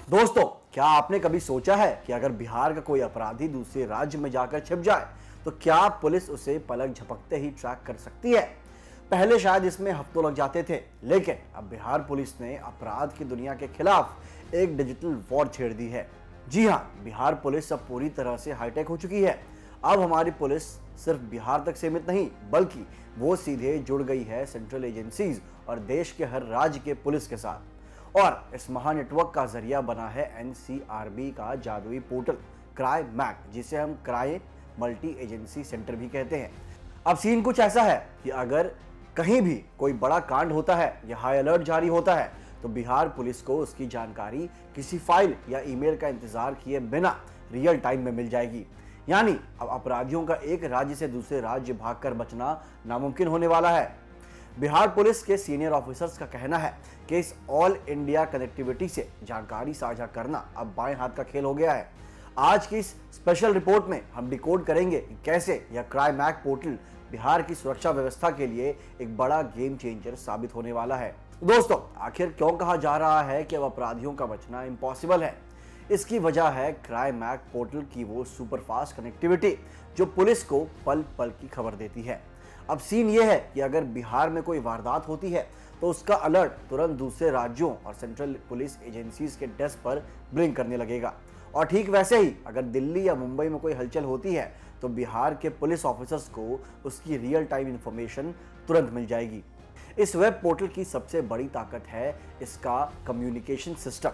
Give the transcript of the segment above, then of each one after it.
दोस्तों, क्या आपने कभी सोचा है कि अगर बिहार का कोई अपराधी दूसरे राज्य में जाकर छिप जाए तो क्या पुलिस उसे पलक झपकते ही ट्रैक कर सकती है। पहले शायद इसमें हफ्तों लग जाते थे, लेकिन अब बिहार पुलिस ने अपराध की दुनिया के खिलाफ एक डिजिटल वॉर छेड़ दी है। जी हाँ, बिहार पुलिस अब पूरी तरह से हाईटेक हो चुकी है। अब हमारी पुलिस सिर्फ बिहार तक सीमित नहीं, बल्कि वो सीधे जुड़ गई है सेंट्रल एजेंसीज और देश के हर राज्य के पुलिस के साथ। और इस महानेटवर्क का जरिया बना है एनसीआरबी का जादुई पोर्टल क्राई मैक, जिसे हम क्राई मल्टी एजेंसी सेंटर भी कहते हैं। अब सीन कुछ ऐसा है कि अगर कहीं भी कोई बड़ा कांड होता है या हाई अलर्ट जारी होता है तो बिहार पुलिस को उसकी जानकारी किसी फाइल या ईमेल का इंतजार किए बिना रियल टाइम में मिल जाएगी। यानी अब अपराधियों का एक राज्य से दूसरे राज्य भागकर बचना नामुमकिन होने वाला है। बिहार पुलिस के सीनियर ऑफिसर्स का कहना है कि इस ऑल इंडिया कनेक्टिविटी से जानकारी साझा करना अब बाएं हाथ का खेल हो गया है। आज की इस स्पेशल रिपोर्ट में हम डिकोड करेंगे कि कैसे यह क्राई मैक पोर्टल बिहार की सुरक्षा व्यवस्था के लिए एक बड़ा गेम चेंजर साबित होने वाला है। दोस्तों, आखिर क्यों कहा जा रहा है कि अब अपराधियों का बचना इम्पॉसिबल है? इसकी वजह है क्राई मैक पोर्टल की वो सुपरफास्ट कनेक्टिविटी जो पुलिस को पल पल की खबर देती है। अब सीन ये है कि अगर बिहार में कोई वारदात होती है तो उसका अलर्ट तुरंत दूसरे राज्यों और सेंट्रल पुलिस एजेंसीज के डेस्क पर ब्लिंक करने लगेगा। और ठीक वैसे ही अगर दिल्ली या मुंबई में कोई हलचल होती है तो बिहार के पुलिस ऑफिसर्स को उसकी रियल टाइम इंफॉर्मेशन तुरंत मिल जाएगी। इस वेब पोर्टल की सबसे बड़ी ताकत है इसका कम्युनिकेशन सिस्टम।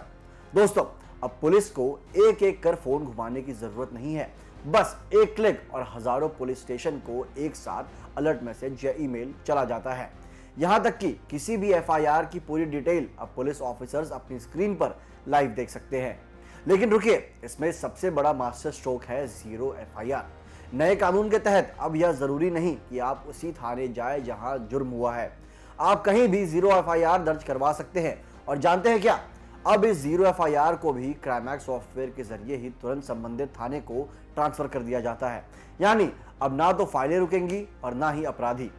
दोस्तों, अब पुलिस को एक एक कर फोन घुमाने की जरूरत नहीं है। बस एक क्लिक और हजारों पुलिस स्टेशन को एक साथ अलर्ट मैसेज या ईमेल चला जाता है। यहां तक कि किसी भी एफआईआर की पूरी डिटेल अब पुलिस ऑफिसर्स अपनी स्क्रीन पर लाइव देख सकते हैं। लेकिन रुकिए, इसमें सबसे बड़ा मास्टर स्ट्रोक है जीरो एफआईआर। नए कानून के तहत अब यह जरूरी नहीं कि आप उसी थाने जाए जहां जुर्म हुआ है। आप कहीं भी जीरो एफआईआर दर्ज करवा सकते हैं। और जानते हैं क्या, अब इस जीरो एफआईआर को भी क्राइमैक्स सॉफ्टवेयर के जरिए ही तुरंत संबंधित थाने को ट्रांसफर कर दिया जाता है। यानी अब ना तो फाइलें रुकेंगी और ना ही अपराधी।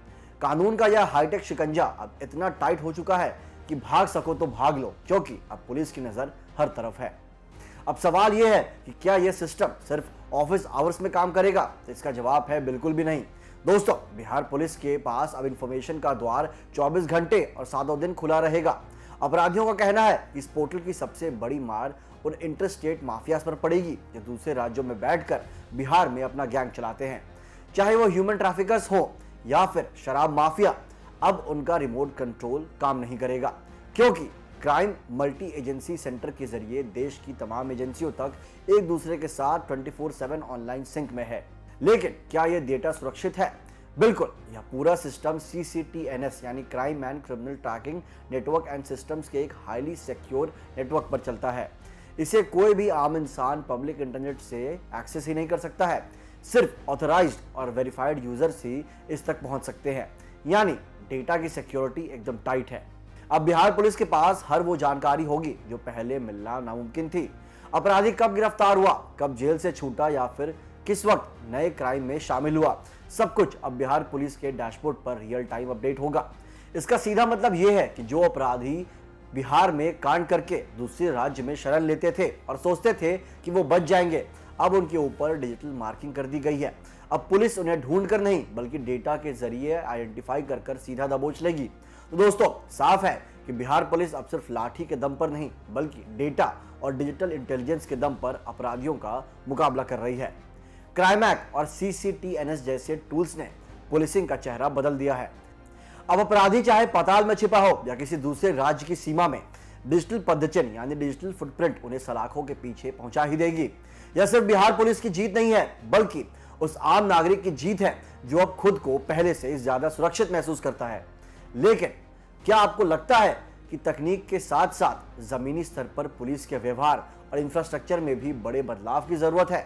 कानून का यह हाईटेक शिकंजा अब इतना टाइट हो चुका है कि भाग सको तो भाग लो, क्योंकि अब पुलिस की नजर हर तरफ है। अब सवाल यह है कि क्या यह सिस्टम सिर्फ ऑफिस आवर्स में काम करेगा? तो इसका जवाब है बिल्कुल भी नहीं। दोस्तों, बिहार पुलिस के पास अब इंफॉर्मेशन का द्वार 24 घंटे और 7 दिन खुला रहेगा। अपराधियों का कहना है कि इस पोर्टल की सबसे बड़ी मार उन इंटरस्टेट माफियाज पर पड़ेगी जो दूसरे राज्यों में बैठकर बिहार में अपना गैंग चलाते हैं। चाहे वो ह्यूमन ट्रैफिकर्स हो या फिर शराब माफिया, अब उनका रिमोट कंट्रोल काम नहीं करेगा, क्योंकि क्राइम मल्टी एजेंसी सेंटर के जरिए देश की तमाम एजेंसियों तक एक दूसरे के साथ 24/7 ऑनलाइन सिंक में है। लेकिन क्या यह डेटा सुरक्षित है? बिल्कुल। यह पूरा सिस्टम CCTNS यानी crime and criminal tracking network and systems के एक हाईली सिक्योर नेटवर्क पर चलता है। इसे कोई भी आम इंसान पब्लिक इंटरनेट से एक्सेस ही नहीं कर सकता है। सिर्फ ऑथराइज्ड और वेरीफाइड यूजर्स ही इस तक पहुंच सकते हैं। यानी डेटा की सिक्योरिटी एकदम टाइट है। अब बिहार पुलिस के पास हर वो जानकारी होगी जो पहले मिलना नामुमकिन थी। अपराधी कब गिरफ्तार हुआ, कब जेल से छूटा या फिर किस वक्त नए क्राइम में शामिल हुआ, सब कुछ अब बिहार पुलिस के डैशबोर्ड पर रियल टाइम अपडेट होगा। इसका सीधा मतलब यह है कि जो अपराधी बिहार में कांड करके दूसरे राज्य में शरण लेते थे और सोचते थे कि वो बच जाएंगे, अब उनके ऊपर डिजिटल मार्किंग कर दी गई है। अब पुलिस उन्हें ढूंढ कर नहीं बल्कि डेटा के जरिए आइडेंटिफाई कर सीधा दबोच लेगी। तो दोस्तों, साफ है कि बिहार पुलिस अब सिर्फ लाठी के दम पर नहीं बल्कि डेटा और डिजिटल इंटेलिजेंस के दम पर अपराधियों का मुकाबला कर रही है। क्राइमैक और CCTNS जैसे टूल्स ने पुलिसिंग का चेहरा बदल दिया है। अब अपराधी चाहे पाताल में छिपा हो या किसी दूसरे राज्य की सीमा में, डिजिटल पदचिन्ह यानी डिजिटल फुटप्रिंट उन्हें सलाखों के पीछे पहुंचा ही देगी। यह सिर्फ बिहार पुलिस की जीत नहीं है, बल्कि उस आम नागरिक की जीत है जो अब खुद को पहले से ज्यादा सुरक्षित महसूस करता है। लेकिन क्या आपको लगता है कि तकनीक के साथ साथ जमीनी स्तर पर पुलिस के व्यवहार और इंफ्रास्ट्रक्चर में भी बड़े बदलाव की जरूरत है?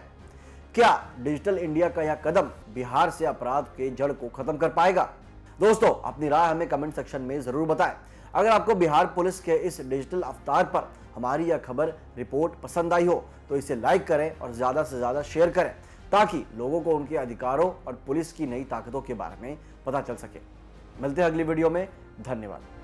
क्या डिजिटल इंडिया का यह कदम बिहार से अपराध के जड़ को खत्म कर पाएगा? दोस्तों, अपनी राय हमें कमेंट सेक्शन में जरूर बताएं। अगर आपको बिहार पुलिस के इस डिजिटल अवतार पर हमारी यह खबर रिपोर्ट पसंद आई हो तो इसे लाइक करें और ज्यादा से ज्यादा शेयर करें, ताकि लोगों को उनके अधिकारों और पुलिस की नई ताकतों के बारे में पता चल सके। मिलते हैं अगली वीडियो में। धन्यवाद।